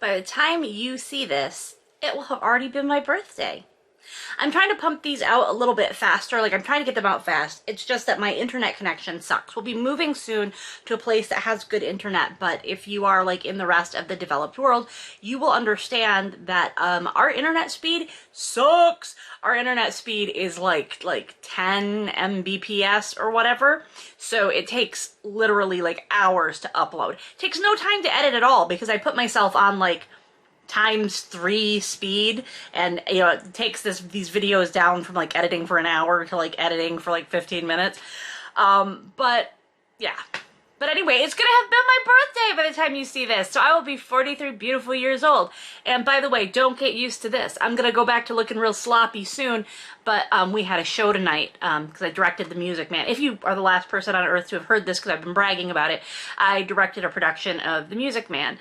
By the time you see this, it will have already been my birthday. I'm trying to pump these out a little bit faster. Like, I'm trying to get them out fast. It's just that my internet connection sucks. We'll be moving soon to a place that has good internet, but if you are like in the rest of the developed world, you will understand that our internet speed sucks. Our internet speed is like 10 Mbps or whatever. So it takes literally like hours to upload. It takes no time to edit at all because I put myself on like ×3 speed, and you know, it takes these videos down from like editing for an hour to like editing for like 15 minutes. But yeah. But anyway, it's gonna have been my birthday by the time you see this, so I will be 43 beautiful years old. And by the way, don't get used to this. I'm gonna go back to looking real sloppy soon, but we had a show tonight because I directed The Music Man. If you are the last person on earth to have heard this because I've been bragging about it, I directed a production of The Music Man.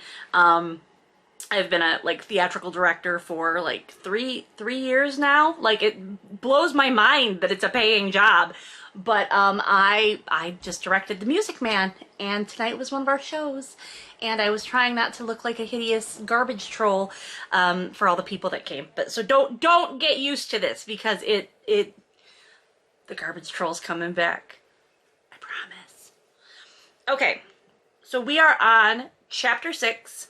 I've been a like theatrical director for like three years now. Like, it blows my mind that it's a paying job. But I just directed The Music Man, and tonight was one of our shows, and I was trying not to look like a hideous garbage troll for all the people that came. But so don't get used to this, because the garbage troll's coming back. I promise. Okay, so we are on chapter 6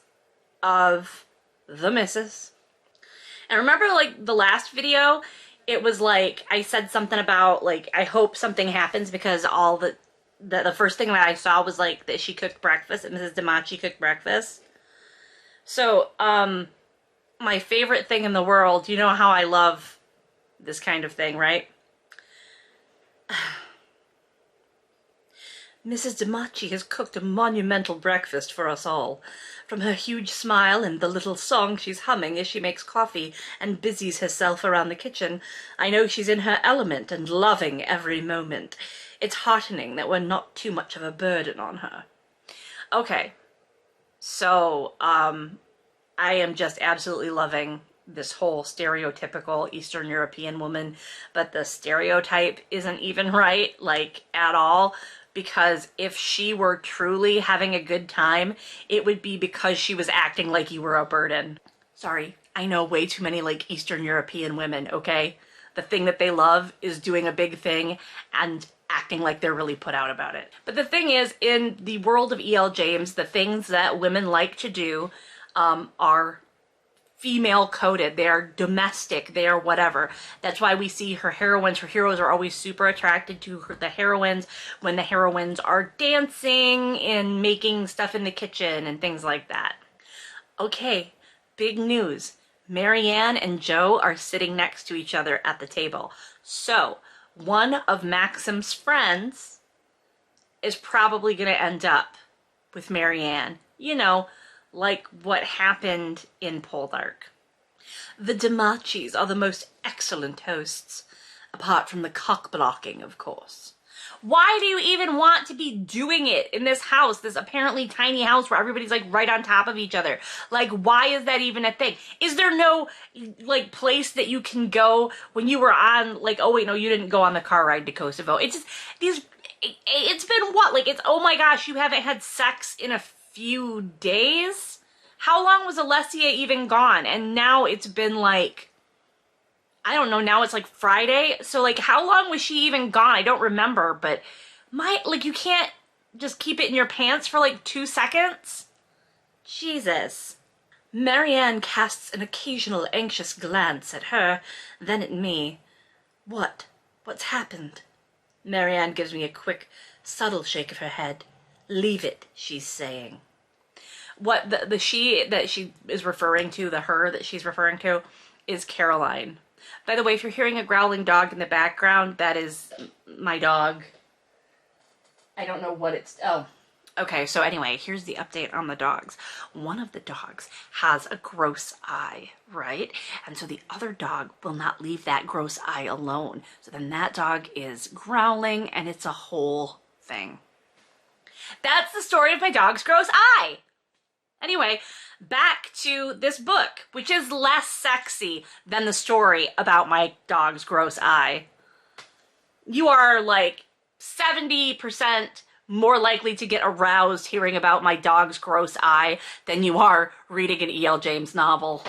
of The Missus. And remember, like, the last video, it was like I said something about like I hope something happens because all the first thing that I saw was like that she cooked breakfast, that Mrs. Demachi cooked breakfast. So my favorite thing in the world, you know how I love this kind of thing, right? Mrs. Demachi has cooked a monumental breakfast for us all. From her huge smile and the little song she's humming as she makes coffee and busies herself around the kitchen, I know she's in her element and loving every moment. It's heartening that we're not too much of a burden on her. Okay, so I am just absolutely loving this whole stereotypical Eastern European woman, but the stereotype isn't even right, like, at all. Because if she were truly having a good time, it would be because she was acting like you were a burden. Sorry, I know way too many like Eastern European women, okay? The thing that they love is doing a big thing and acting like they're really put out about it. But the thing is, in the world of E.L. James, the things that women like to do are female coded, they are domestic, they are whatever. That's why we see her heroines, her heroes are always super attracted to the heroines when the heroines are dancing and making stuff in the kitchen and things like that. Okay, big news. Marianne and Joe are sitting next to each other at the table. So one of Maxim's friends is probably going to end up with Marianne. You know, like what happened in Poldark. The Demachis are the most excellent hosts, apart from the cock-blocking, of course. Why do you even want to be doing it in this house, this apparently tiny house where everybody's like right on top of each other? Like, why is that even a thing? Is there no like place that you can go when you were on, like, oh wait, no, you didn't go on the car ride to Kosovo. It's just, it's been what? Like, it's, oh my gosh, you haven't had sex in a few days? How long was Alessia even gone? And now it's been like, I don't know, now it's like Friday. So like, how long was she even gone? I don't remember, but like, you can't just keep it in your pants for like 2 seconds? Jesus. Marianne casts an occasional anxious glance at her, then at me. What's happened? Marianne gives me a quick, subtle shake of her head. Leave it, she's saying. What the she that she is referring to, the her that she's referring to, is Caroline. By the way, if you're hearing a growling dog in the background, that is my dog. I don't know what it's, oh. Okay, so anyway, here's the update on the dogs. One of the dogs has a gross eye, right? And so the other dog will not leave that gross eye alone. So then that dog is growling, and it's a whole thing. That's the story of my dog's gross eye. Anyway, back to this book, which is less sexy than the story about my dog's gross eye. You are like 70% more likely to get aroused hearing about my dog's gross eye than you are reading an E.L. James novel.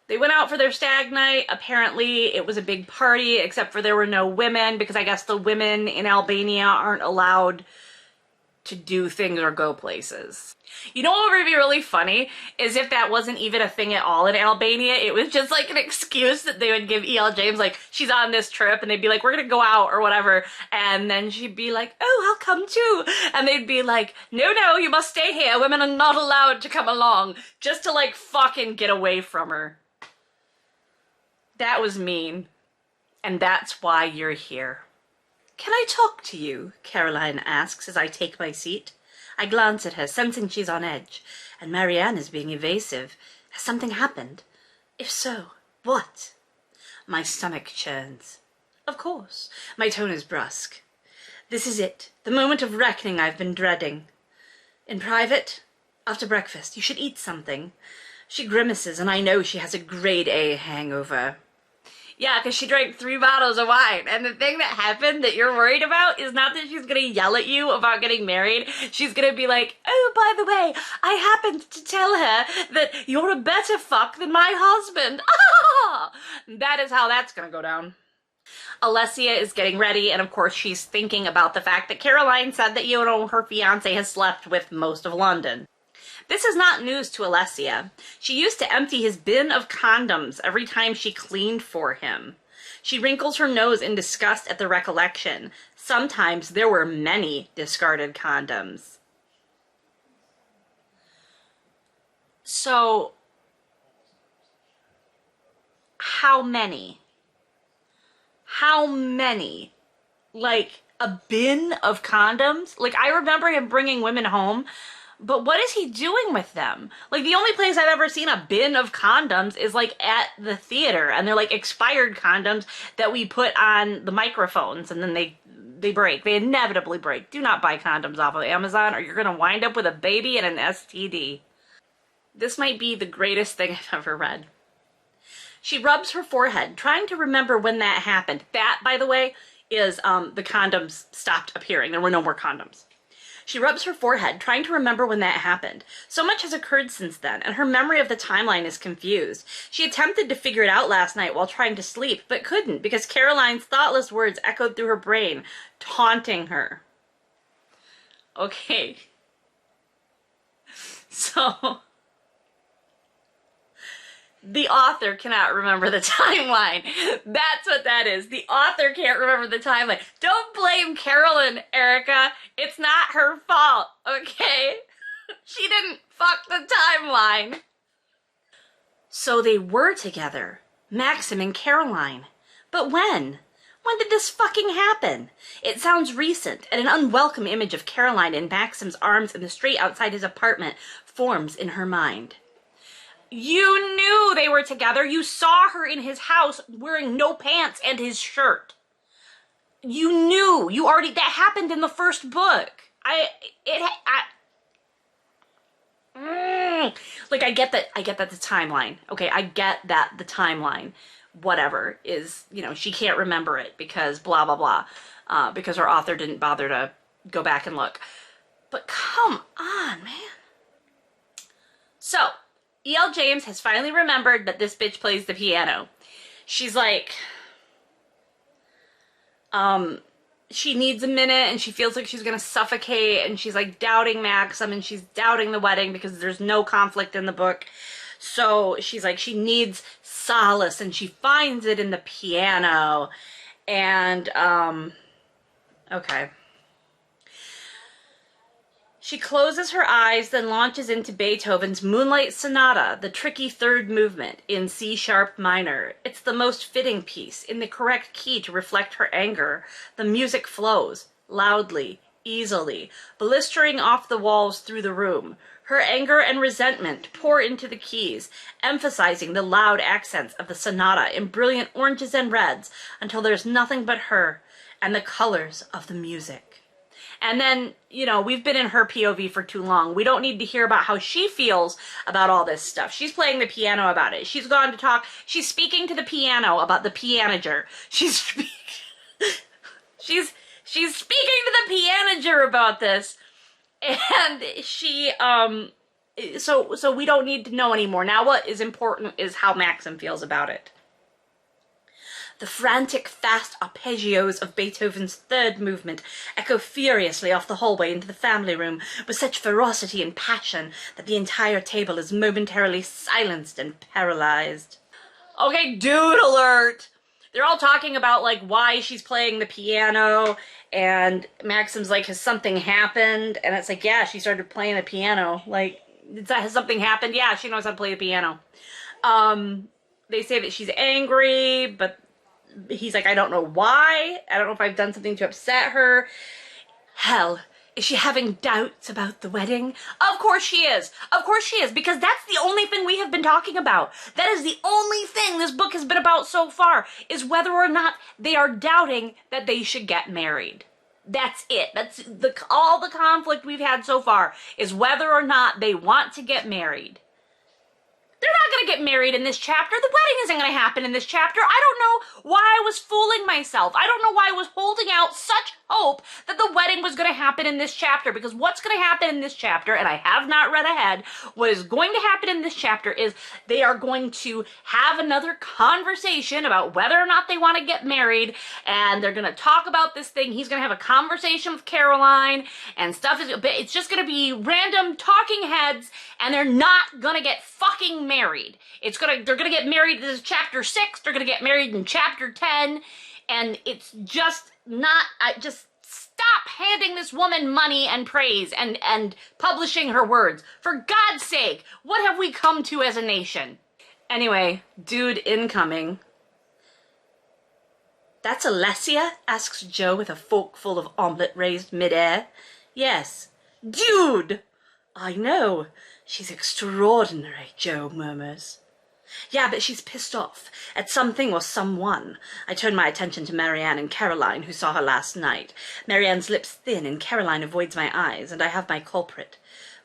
They went out for their stag night. Apparently it was a big party, except for there were no women, because I guess the women in Albania aren't allowed to do things or go places. You know what would be really funny is if that wasn't even a thing at all in Albania. It was just like an excuse that they would give E.L. James, like, she's on this trip, and they'd be like, we're gonna go out or whatever, and then she'd be like, oh, I'll come too, and they'd be like, no, you must stay here, women are not allowed to come along, just to like fucking get away from her. That was mean, and that's why you're here. Can I talk to you? Caroline asks as I take my seat. I glance at her, sensing she's on edge, and Marianne is being evasive. Has something happened? If so, what? My stomach churns. Of course. My tone is brusque. This is it, the moment of reckoning I've been dreading. In private, after breakfast, you should eat something. She grimaces, and I know she has a grade A hangover. Yeah, because she drank 3 bottles of wine. And the thing that happened that you're worried about is not that she's going to yell at you about getting married. She's going to be like, oh, by the way, I happened to tell her that you're a better fuck than my husband. Ah! That is how that's going to go down. Alessia is getting ready, and of course she's thinking about the fact that Caroline said that, you know, her fiancé has slept with most of London. This is not news to Alessia. She used to empty his bin of condoms every time she cleaned for him. She wrinkles her nose in disgust at the recollection. Sometimes there were many discarded condoms. So, how many? How many? Like, a bin of condoms? Like, I remember him bringing women home, but what is he doing with them? Like, the only place I've ever seen a bin of condoms is, like, at the theater. And they're, like, expired condoms that we put on the microphones. And then they break. They inevitably break. Do not buy condoms off of Amazon, or you're going to wind up with a baby and an STD. This might be the greatest thing I've ever read. She rubs her forehead, trying to remember when that happened. That, by the way, is the condoms stopped appearing. There were no more condoms. She rubs her forehead, trying to remember when that happened. So much has occurred since then, and her memory of the timeline is confused. She attempted to figure it out last night while trying to sleep, but couldn't, because Caroline's thoughtless words echoed through her brain, taunting her. Okay. So, the author cannot remember the timeline. That's what that is. The author can't remember the timeline. Don't blame Carolyn, Erica. It's not her fault, okay? She didn't fuck the timeline. So they were together, Maxim and Caroline. But when? When did this fucking happen? It sounds recent, and an unwelcome image of Caroline in Maxim's arms in the street outside his apartment forms in her mind. You knew they were together. You saw her in his house wearing no pants and his shirt. You knew. You already, that happened in the first book. Like, I get that the timeline. Okay, I get that the timeline, whatever, is, you know, she can't remember it because blah, blah, blah, because her author didn't bother to go back and look. But come on, man. So, E.L. James has finally remembered that this bitch plays the piano. She's like, she needs a minute and she feels like she's gonna suffocate, and she's like doubting Maxim and she's doubting the wedding because there's no conflict in the book. So she's like, she needs solace, and she finds it in the piano. And, okay. She closes her eyes, then launches into Beethoven's Moonlight Sonata, the tricky third movement in C-sharp minor. It's the most fitting piece, in the correct key to reflect her anger. The music flows, loudly, easily, blistering off the walls through the room. Her anger and resentment pour into the keys, emphasizing the loud accents of the sonata in brilliant oranges and reds until there's nothing but her and the colors of the music. And then, you know, we've been in her POV for too long. We don't need to hear about how she feels about all this stuff. She's playing the piano about it. She's gone to talk. She's speaking to the piano about the pianager. She's She's speaking to the pianager about this. And she, so we don't need to know anymore. Now what is important is how Maxim feels about it. The frantic, fast arpeggios of Beethoven's third movement echo furiously off the hallway into the family room with such ferocity and passion that the entire table is momentarily silenced and paralyzed. Okay, dude alert! They're all talking about, like, why she's playing the piano, and Maxim's like, has something happened? And it's like, yeah, she started playing the piano. Like, has something happened? Yeah, she knows how to play the piano. They say that she's angry, but he's like, I don't know why. I don't know if I've done something to upset her. Hell, is she having doubts about the wedding? Of course she is. Of course she is, because that's the only thing we have been talking about. That is the only thing this book has been about so far, is whether or not they are doubting that they should get married. That's it. That's all the conflict we've had so far, is whether or not they want to get married. They're not going to get married in this chapter. The wedding isn't going to happen in this chapter. I don't know why I was fooling myself. I don't know why I was holding out such hope that the wedding was going to happen in this chapter, because what's going to happen in this chapter, and I have not read ahead, what is going to happen in this chapter is they are going to have another conversation about whether or not they want to get married, and they're going to talk about this thing. He's going to have a conversation with Caroline, and stuff is, it's just going to be random talking heads, and they're not going to get fucking married. They're gonna get married. This is chapter 6. They're gonna get married in chapter 10, and it's just not. Just stop handing this woman money and praise and publishing her words. For God's sake, what have we come to as a nation? Anyway, dude incoming. That's Alessia? Asks Joe with a fork full of omelette raised midair. Yes. Dude! I know. She's extraordinary, Joe murmurs. Yeah, but she's pissed off at something or someone. I turn my attention to Marianne and Caroline, who saw her last night. Marianne's lips thin and Caroline avoids my eyes, and I have my culprit.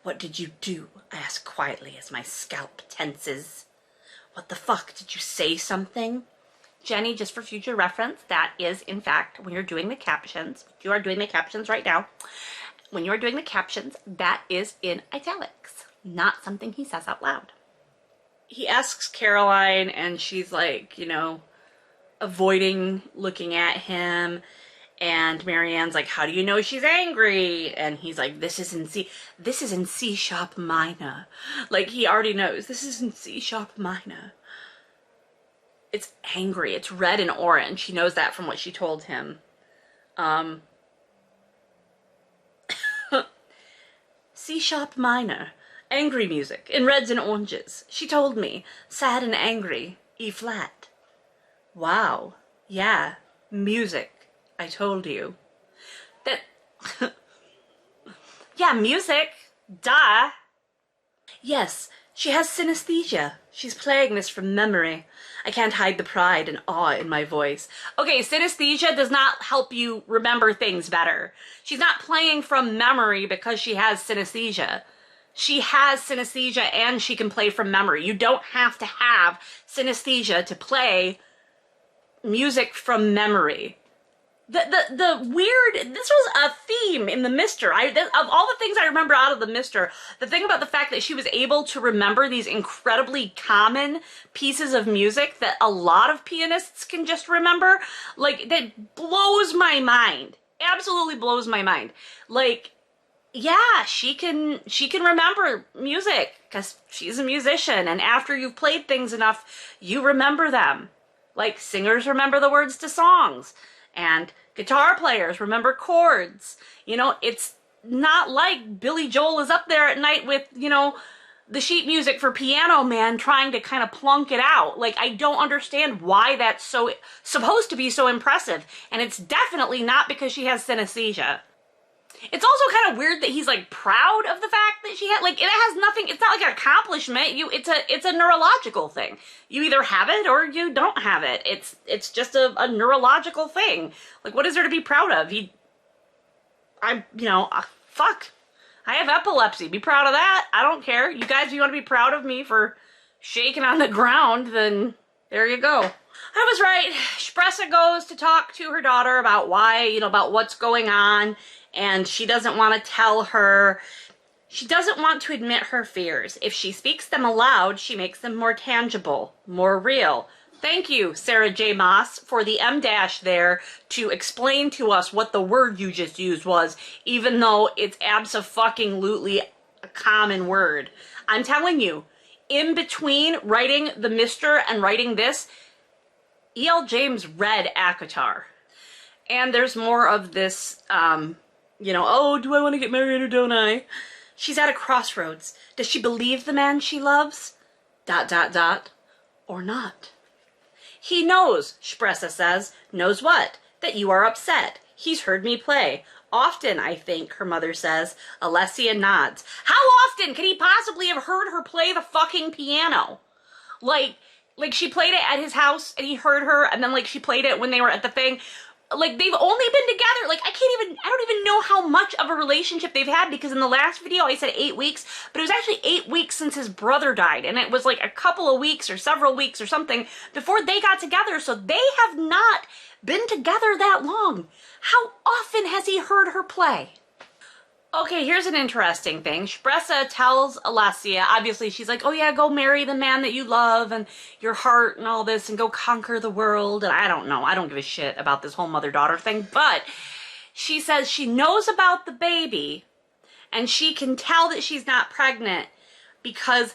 What did you do? I ask quietly as my scalp tenses. What the fuck? Did you say something? Jenny, just for future reference, that is, in fact, when you're doing the captions. You are doing the captions right now. When you're doing the captions, that is in italics. Not something he says out loud. He asks Caroline, and she's like, you know, avoiding looking at him. And Marianne's like, how do you know she's angry? And he's like, this is in C sharp minor. Like, he already knows. This is in C sharp minor. It's angry. It's red and orange. He knows that from what she told him. C sharp minor. Angry music, in reds and oranges. She told me. Sad and angry. E flat. Wow. Yeah. Music. I told you. That... yeah, music. Duh. Yes, she has synesthesia. She's playing this from memory. I can't hide the pride and awe in my voice. Okay, synesthesia does not help you remember things better. She's not playing from memory because she has synesthesia. She has synesthesia and she can play from memory. You don't have to have synesthesia to play music from memory. The weird, this was a theme in the Mister. Of all the things I remember out of the Mister, the thing about the fact that she was able to remember these incredibly common pieces of music that a lot of pianists can just remember, like, that blows my mind. Absolutely blows my mind. Like, yeah, she can remember music because she's a musician, and after you've played things enough, you remember them. Like, singers remember the words to songs, and guitar players remember chords. You know, it's not like Billy Joel is up there at night with, you know, the sheet music for Piano Man trying to kind of plunk it out. Like, I don't understand why that's so supposed to be so impressive, and it's definitely not because she has synesthesia. It's also kind of weird that he's, like, proud of the fact that she had, like, it has nothing, it's not like an accomplishment. It's a neurological thing. You either have it or you don't have it. It's just a neurological thing. Like, what is there to be proud of? Fuck. I have epilepsy. Be proud of that. I don't care. You guys, if you want to be proud of me for shaking on the ground, then There you go. I was right. Shpressa goes to talk to her daughter about why, about what's going on, and she doesn't want to tell her. She doesn't want to admit her fears. If she speaks them aloud, she makes them more tangible, more real. Thank you, Sarah J. Maas, for the M- there to explain to us what the word you just used was, even though it's abso-fucking-lutely a common word. I'm telling you, in between writing the Mister and writing this, E.L. James read ACOTAR. And there's more of this, oh, do I want to get married or don't I? She's at a crossroads. Does she believe the man she loves? ... Or not? He knows, Shpressa says. Knows what? That you are upset. He's heard me play. Often, I think, her mother says. Alessia nods. How often could he possibly have heard her play the fucking piano? Like she played it at his house and he heard her, and then she played it when they were at the thing. They've only been together, I don't even know how much of a relationship they've had, because in the last video I said 8 weeks, but it was actually 8 weeks since his brother died, and it was a couple of weeks or several weeks or something before they got together, so they have not been together that long. How often has he heard her play? Okay, here's an interesting thing. Shpressa tells Alessia, obviously she's like, oh yeah, go marry the man that you love and your heart and all this and go conquer the world. And I don't know, I don't give a shit about this whole mother-daughter thing, but she says she knows about the baby and she can tell that she's not pregnant because,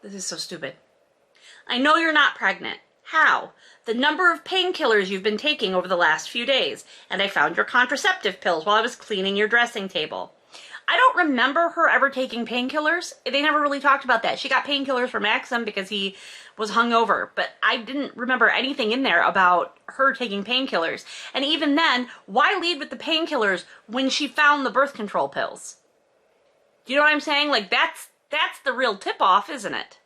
this is so stupid. I know you're not pregnant. How? The number of painkillers you've been taking over the last few days, and I found your contraceptive pills while I was cleaning your dressing table. I don't remember her ever taking painkillers. They never really talked about that. She got painkillers for Maxim because he was hungover, but I didn't remember anything in there about her taking painkillers. And even then, why lead with the painkillers when she found the birth control pills? Do you know what I'm saying? That's the real tip-off, isn't it?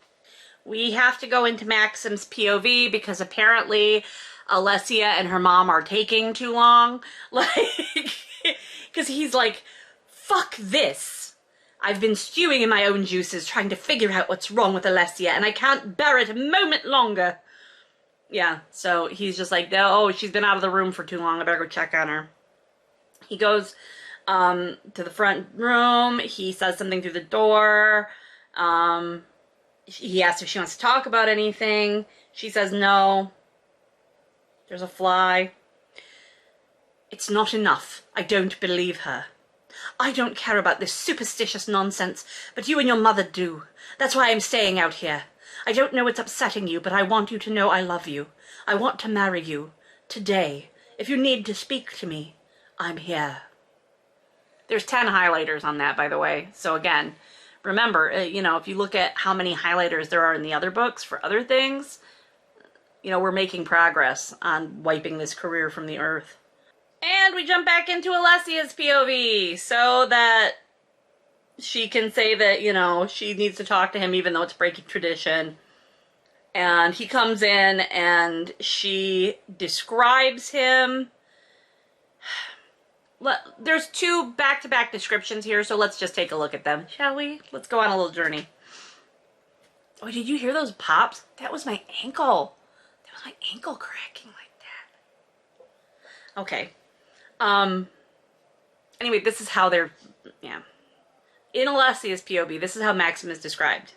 We have to go into Maxim's POV because apparently Alessia and her mom are taking too long. Because he's like, fuck this. I've been stewing in my own juices trying to figure out what's wrong with Alessia and I can't bear it a moment longer. Yeah, so he's just like, oh, she's been out of the room for too long. I better go check on her. He goes to the front room. He says something through the door. He asks if she wants to talk about anything. She says no. There's a fly. It's not enough. I don't believe her. I don't care about this superstitious nonsense, but you and your mother do. That's why I'm staying out here. I don't know what's upsetting you, but I want you to know I love you. I want to marry you. Today. If you need to speak to me, I'm here. There's 10 highlighters on that, by the way. So again, remember, if you look at how many highlighters there are in the other books for other things, we're making progress on wiping this career from the earth. And we jump back into Alessia's POV so that she can say that, she needs to talk to him even though it's breaking tradition. And he comes in and she describes him. There's 2 back-to-back descriptions here, so let's just take a look at them, shall we? Let's go on a little journey. Oh, did you hear those pops? That was my ankle. That was my ankle cracking like that. Okay. Anyway, this is how they're, In Alessia's POV, this is how Maxim is described.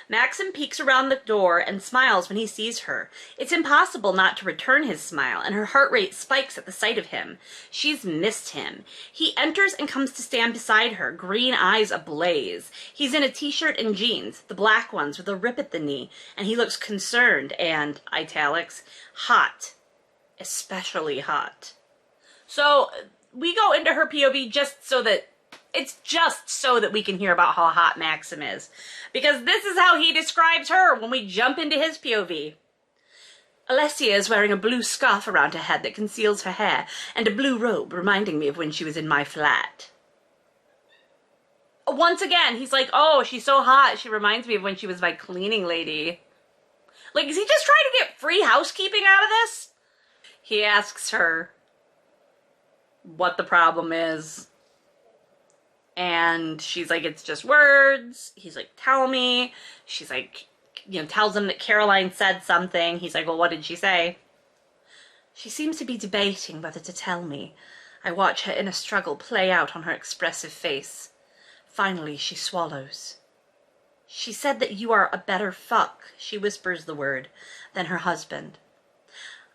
Maxim peeks around the door and smiles when he sees her. It's impossible not to return his smile, and her heart rate spikes at the sight of him. She's missed him. He enters and comes to stand beside her, green eyes ablaze. He's in a t-shirt and jeans, the black ones with a rip at the knee, and he looks concerned and, italics, hot. Especially hot. So, we go into her POV just so that we can hear about how hot Maxim is. Because this is how he describes her when we jump into his POV. Alessia is wearing a blue scarf around her head that conceals her hair, and a blue robe reminding me of when she was in my flat. Once again, he's like, oh, she's so hot, she reminds me of when she was my cleaning lady. Is he just trying to get free housekeeping out of this? He asks her what the problem is. And she's like, it's just words. He's like, tell me. She's like, tells him that Caroline said something. He's like, well, what did she say? She seems to be debating whether to tell me. I watch her inner struggle play out on her expressive face. Finally, she swallows. She said that you are a better fuck, she whispers the word, than her husband.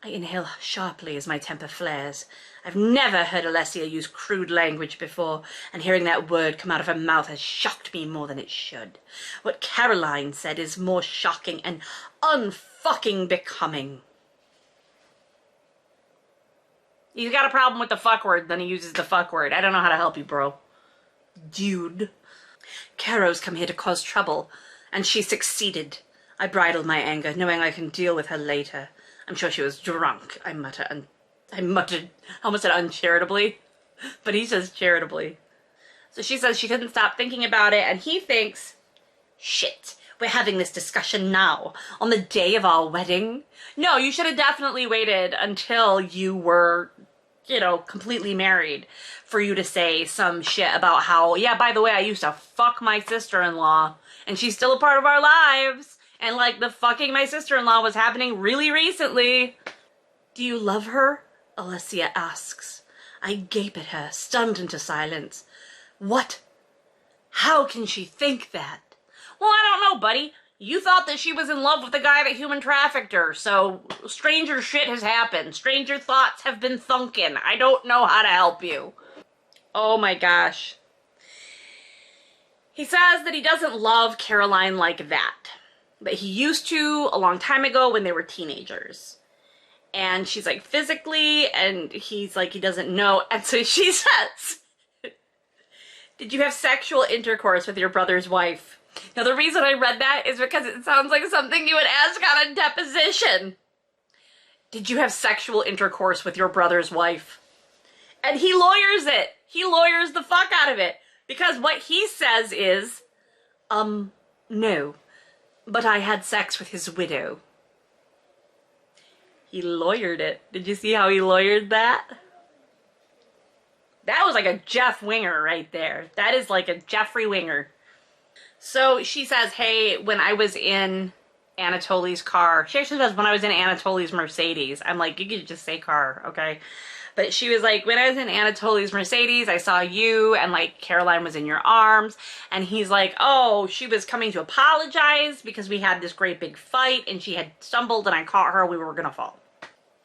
I inhale sharply as my temper flares. I've never heard Alessia use crude language before, and hearing that word come out of her mouth has shocked me more than it should. What Caroline said is more shocking and unfucking becoming. He's got a problem with the fuck word, then he uses the fuck word. I don't know how to help you, bro. Dude. Caro's come here to cause trouble, and she succeeded. I bridled my anger, knowing I can deal with her later. I'm sure she was drunk, I muttered, I almost said uncharitably, but he says charitably. So she says she couldn't stop thinking about it, and he thinks, shit, we're having this discussion now, on the day of our wedding? No, you should have definitely waited until you were, completely married for you to say some shit about how, yeah, by the way, I used to fuck my sister-in-law, and she's still a part of our lives. And, the fucking my sister-in-law was happening really recently. Do you love her? Alessia asks. I gape at her, stunned into silence. What? How can she think that? Well, I don't know, buddy. You thought that she was in love with the guy that human trafficked her, so stranger shit has happened. Stranger thoughts have been thunkin'. I don't know how to help you. Oh my gosh. He says that he doesn't love Caroline like that. But he used to a long time ago when they were teenagers. And she's like, physically, and he's like, he doesn't know. And so she says, did you have sexual intercourse with your brother's wife? Now the reason I read that is because it sounds like something you would ask on a deposition. Did you have sexual intercourse with your brother's wife? And he lawyers it. He lawyers the fuck out of it. Because what he says is, no. But I had sex with his widow. He lawyered it. Did you see how he lawyered that? That was like a Jeff Winger right there. That is like a Jeffrey Winger. So she says, hey, when I was in Anatoly's car, she actually says when I was in Anatoly's Mercedes. I'm like, you could just say car, okay? But she was like, when I was in Anatoly's Mercedes, I saw you and Caroline was in your arms. And he's like, oh, she was coming to apologize because we had this great big fight and she had stumbled and I caught her. We were going to fall.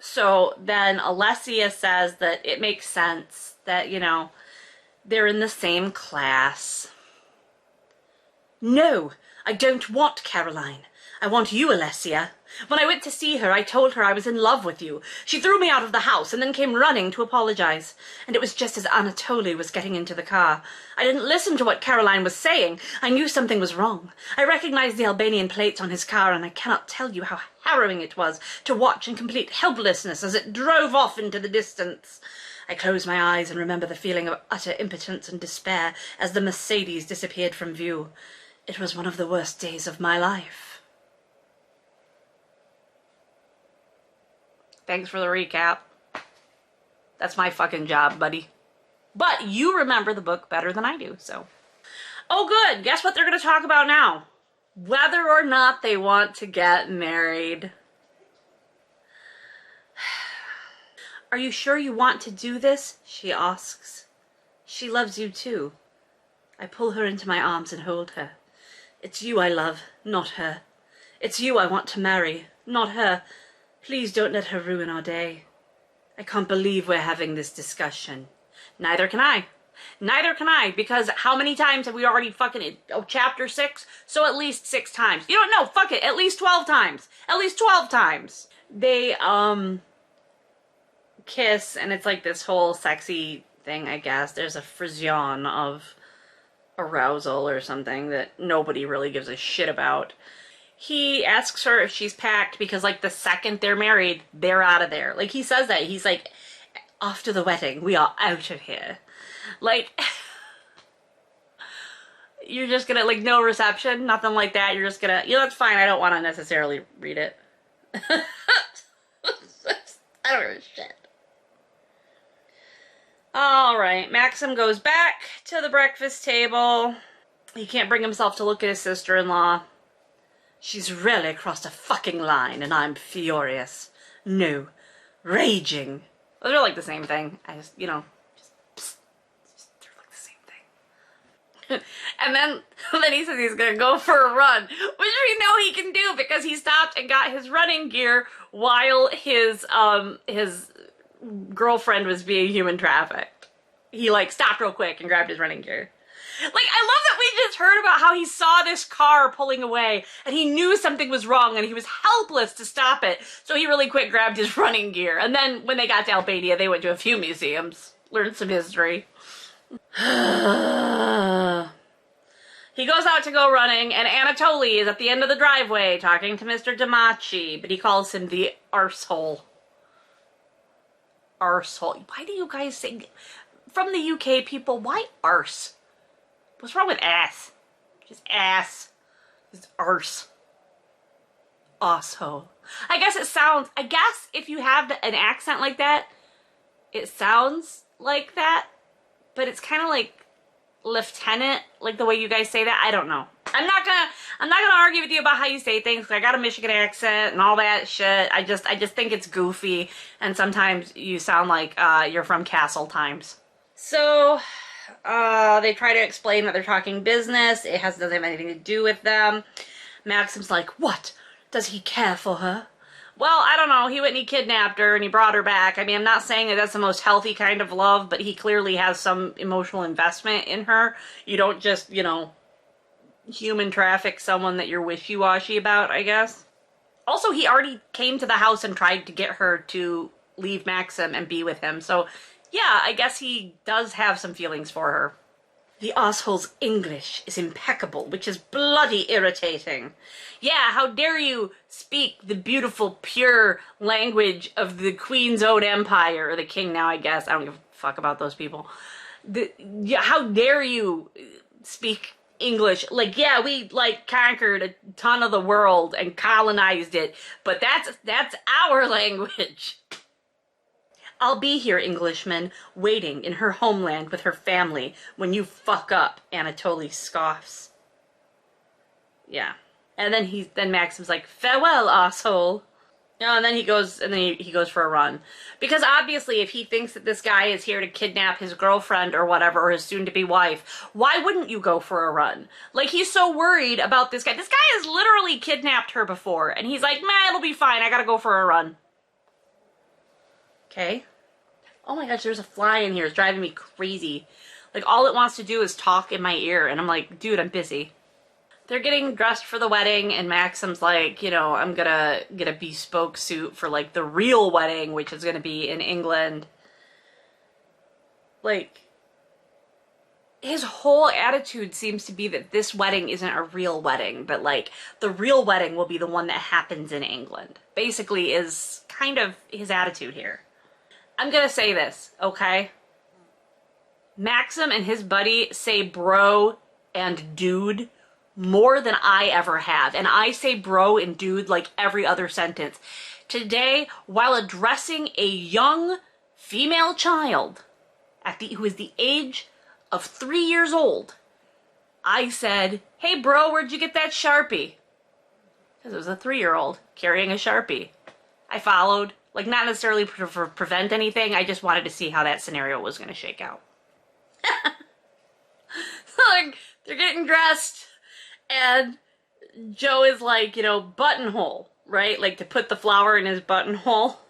So then Alessia says that it makes sense that, they're in the same class. No, I don't want Caroline. I want you, Alessia. When I went to see her, I told her I was in love with you. She threw me out of the house and then came running to apologize. And it was just as Anatoly was getting into the car. I didn't listen to what Caroline was saying. I knew something was wrong. I recognized the Albanian plates on his car, and I cannot tell you how harrowing it was to watch in complete helplessness as it drove off into the distance. I close my eyes and remember the feeling of utter impotence and despair as the Mercedes disappeared from view. It was one of the worst days of my life. Thanks for the recap. That's my fucking job, buddy. But you remember the book better than I do, so. Oh, good. Guess what they're going to talk about now? Whether or not they want to get married. Are you sure you want to do this? She asks. She loves you too. I pull her into my arms and hold her. It's you I love, not her. It's you I want to marry, not her. Please don't let her ruin our day. I can't believe we're having this discussion. Neither can I. Neither can I, because how many times have we already fucking... Oh, chapter 6? So at least 6 times. You don't know, fuck it, at least 12 times. At least 12 times. They, kiss, and it's like this whole sexy thing, I guess. There's a frisson of arousal or something that nobody really gives a shit about. He asks her if she's packed because, the second they're married, they're out of there. He says that. He's like, after the wedding, we are out of here. You're just gonna, no reception, nothing like that. You're just gonna, that's fine. I don't want to necessarily read it. I don't give a shit. All right, Maxim goes back to the breakfast table. He can't bring himself to look at his sister-in-law. She's really crossed a fucking line, and I'm furious. No, raging. Those are like the same thing. I just, you know, they're like the same thing. And then he says he's gonna go for a run, which we know he can do because he stopped and got his running gear while his girlfriend was being human trafficked. He like stopped real quick and grabbed his running gear. Like, I love that we just heard about how he saw this car pulling away and he knew something was wrong and he was helpless to stop it. So he really quick grabbed his running gear. And then when they got to Albania, they went to a few museums, learned some history. He goes out to go running, and Anatoly is at the end of the driveway talking to Mr. Damachi, but he calls him the arsehole. Arsehole. Why do you guys say, from the UK people, why arse? What's wrong with ass? Just ass. Just arse. Asshole. I guess if you have an accent like that, it sounds like that, but it's kind of like lieutenant, like the way you guys say that. I don't know. I'm not gonna argue with you about how you say things, 'cause I got a Michigan accent and all that shit. I just think it's goofy, and sometimes you sound like you're from Castle Times. So they try to explain that they're talking business. It doesn't have anything to do with them. Maxim's like, what? Does he care for her? Well, I don't know. He went and he kidnapped her and he brought her back. I mean, I'm not saying that that's the most healthy kind of love, but he clearly has some emotional investment in her. You don't just, you know, human traffic someone that you're wishy-washy about, I guess. Also, he already came to the house and tried to get her to leave Maxim and be with him, so yeah, I guess he does have some feelings for her. The asshole's English is impeccable, which is bloody irritating. Yeah, how dare you speak the beautiful, pure language of the Queen's own empire, or the king now, I guess. I don't give a fuck about those people. How dare you speak English? Like, yeah, we, like, conquered a ton of the world and colonized it, but that's our language. I'll be here, Englishman, waiting in her homeland with her family when you fuck up, Anatoly scoffs. Yeah. And then Maxim's like, farewell, asshole. And then he goes for a run. Because obviously if he thinks that this guy is here to kidnap his girlfriend or whatever, or his soon-to-be wife, why wouldn't you go for a run? Like, he's so worried about this guy. This guy has literally kidnapped her before, and he's like, man, it'll be fine, I gotta go for a run. Okay. Oh my gosh, there's a fly in here. It's driving me crazy. Like, all it wants to do is talk in my ear, and I'm like, dude, I'm busy. They're getting dressed for the wedding, and Maxim's like, you know, I'm gonna get a bespoke suit for, like, the real wedding, which is gonna be in England. Like, his whole attitude seems to be that this wedding isn't a real wedding, but, like, the real wedding will be the one that happens in England. Basically is kind of his attitude here. I'm gonna say this, okay? Maxim and his buddy say bro and dude more than I ever have. And I say bro and dude like every other sentence. Today, while addressing a young female child who is the age of 3 years old, I said, hey bro, where'd you get that Sharpie? Because it was a 3-year-old carrying a Sharpie. I followed. Like, not necessarily to prevent anything, I just wanted to see how that scenario was going to shake out. So, like, they're getting dressed, and Joe is like, you know, buttonhole, right? Like, to put the flower in his buttonhole.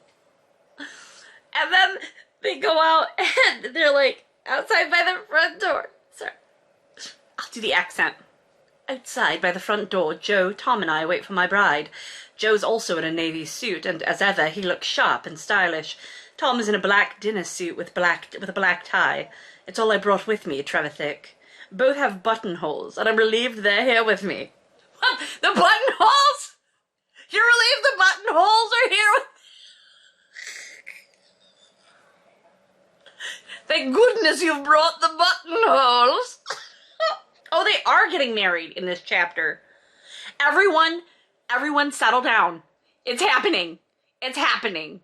And then they go out, and they're, like, outside by the front door. Sorry. I'll do the accent. Outside by the front door, Joe, Tom, and I wait for my bride. Joe's also in a navy suit, and as ever, he looks sharp and stylish. Tom is in a black dinner suit with a black tie. It's all I brought with me, Trevithick. Both have buttonholes, and I'm relieved they're here with me. What? The buttonholes? You're relieved the buttonholes are here with me? Thank goodness you've brought the buttonholes. Oh, they are getting married in this chapter. Everyone settle down. It's happening. It's happening.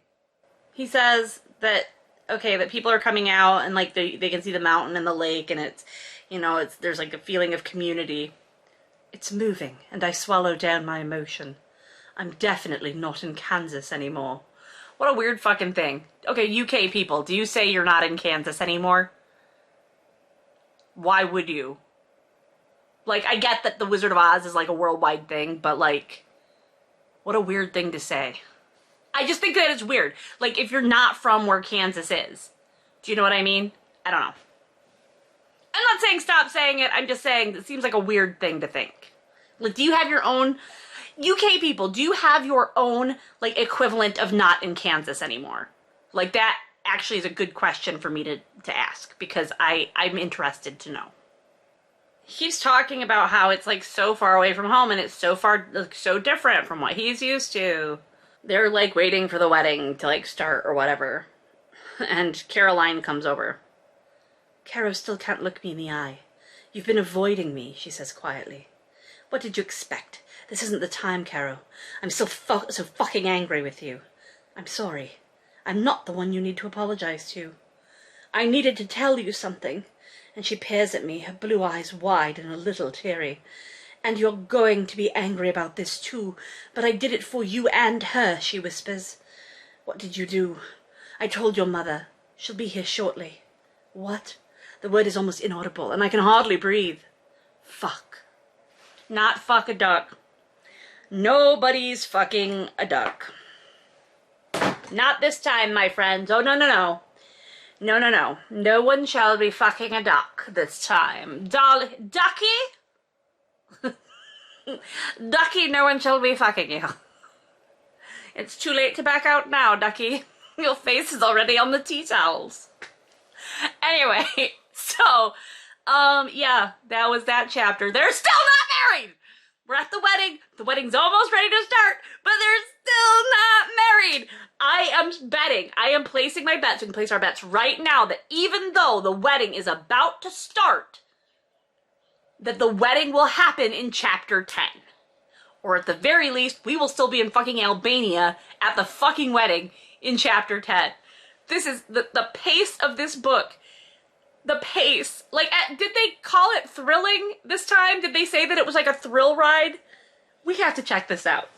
He says that, okay, that people are coming out and, like, they can see the mountain and the lake, and it's, you know, there's, like, a feeling of community. It's moving, and I swallow down my emotion. I'm definitely not in Kansas anymore. What a weird fucking thing. Okay, UK people, do you say you're not in Kansas anymore? Why would you? Like, I get that the Wizard of Oz is like a worldwide thing, but like, what a weird thing to say. I just think that it's weird. Like, if you're not from where Kansas is. Do you know what I mean? I don't know. I'm not saying stop saying it. I'm just saying it seems like a weird thing to think. Like, do you have your own... UK people, do you have your own, like, equivalent of not in Kansas anymore? Like, that actually is a good question for me to ask, because I'm interested to know. He keeps talking about how it's, like, so far away from home, and it's so far, like, so different from what he's used to. They're, like, waiting for the wedding to, like, start or whatever. And Caroline comes over. Caro still can't look me in the eye. You've been avoiding me, she says quietly. What did you expect? This isn't the time, Caro. I'm still so fucking angry with you. I'm sorry. I'm not the one you need to apologize to. I needed to tell you something. And she peers at me, her blue eyes wide and a little teary. And you're going to be angry about this too, but I did it for you and her, she whispers. What did you do? I told your mother. She'll be here shortly. What? The word is almost inaudible, and I can hardly breathe. Fuck. Not fuck a duck. Nobody's fucking a duck. Not this time, my friends. Oh, no, no, no. No, no, no. No one shall be fucking a duck this time. Ducky? Ducky, no one shall be fucking you. It's too late to back out now, Ducky. Your face is already on the tea towels. Anyway, so, yeah, that was that chapter. They're still not married! We're at the wedding. The wedding's almost ready to start, but they're still not married. I am betting, I am placing my bets, we can place our bets right now, that even though the wedding is about to start, that the wedding will happen in chapter 10. Or at the very least, we will still be in fucking Albania at the fucking wedding in chapter 10. This is the pace of this book. The pace. Like, did they call it thrilling this time? Did they say that it was like a thrill ride? We have to check this out.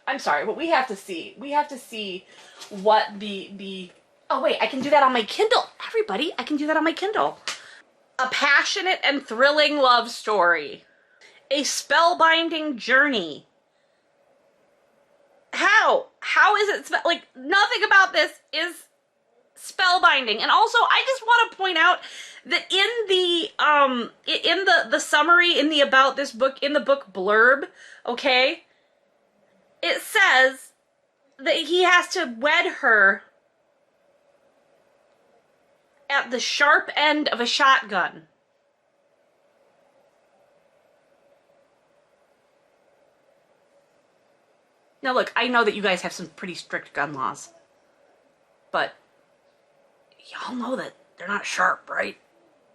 I'm sorry, but we have to see. We have to see what the... Oh, wait, I can do that on my Kindle. Everybody, I can do that on my Kindle. A passionate and thrilling love story. A spellbinding journey. How? How is it like, nothing about this is spellbinding. And also, I just want to point out that in the summary, in the about this book, in the book blurb, okay, it says that he has to wed her at the sharp end of a shotgun. Now look, I know that you guys have some pretty strict gun laws, but y'all know that they're not sharp, right?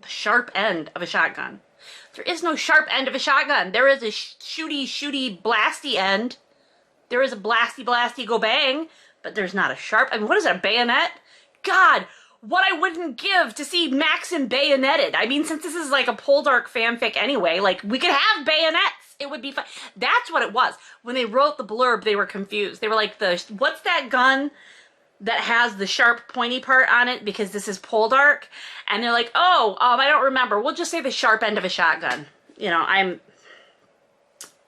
The sharp end of a shotgun. There is no sharp end of a shotgun. There is a shooty, blasty end. There is a blasty, go bang, but there's not a sharp, I mean, what is it, a bayonet? God, what I wouldn't give to see Maxim bayoneted. I mean, since this is like a Poldark fanfic anyway, like, we could have bayonets. It would be fun. That's what it was. When they wrote the blurb, they were confused. They were like, what's that gun that has the sharp pointy part on it, because this is Poldark? And they're like, oh, I don't remember. We'll just say the sharp end of a shotgun. You know,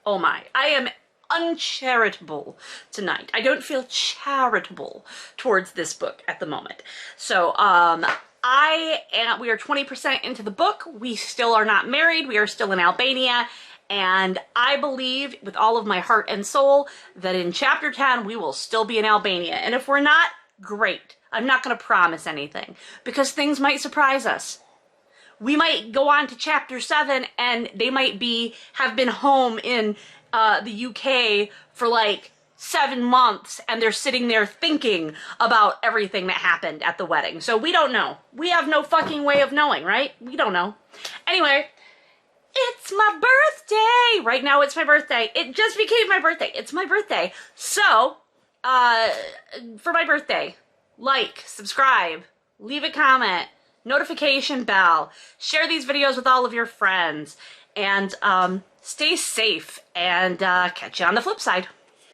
oh my. I am uncharitable tonight. I don't feel charitable towards this book at the moment. So, we are 20% into the book. We still are not married. We are still in Albania. And I believe with all of my heart and soul that in chapter 10, we will still be in Albania. And if we're not, great. I'm not going to promise anything because things might surprise us. We might go on to chapter 7 and they might have been home in the UK for like 7 months and they're sitting there thinking about everything that happened at the wedding. So we don't know. We have no fucking way of knowing, right? We don't know. Anyway, it's my birthday! Right now it's my birthday. It just became my birthday. It's my birthday. So, for my birthday, like, subscribe, leave a comment, notification bell, share these videos with all of your friends, and Stay safe, and catch you on the flip side.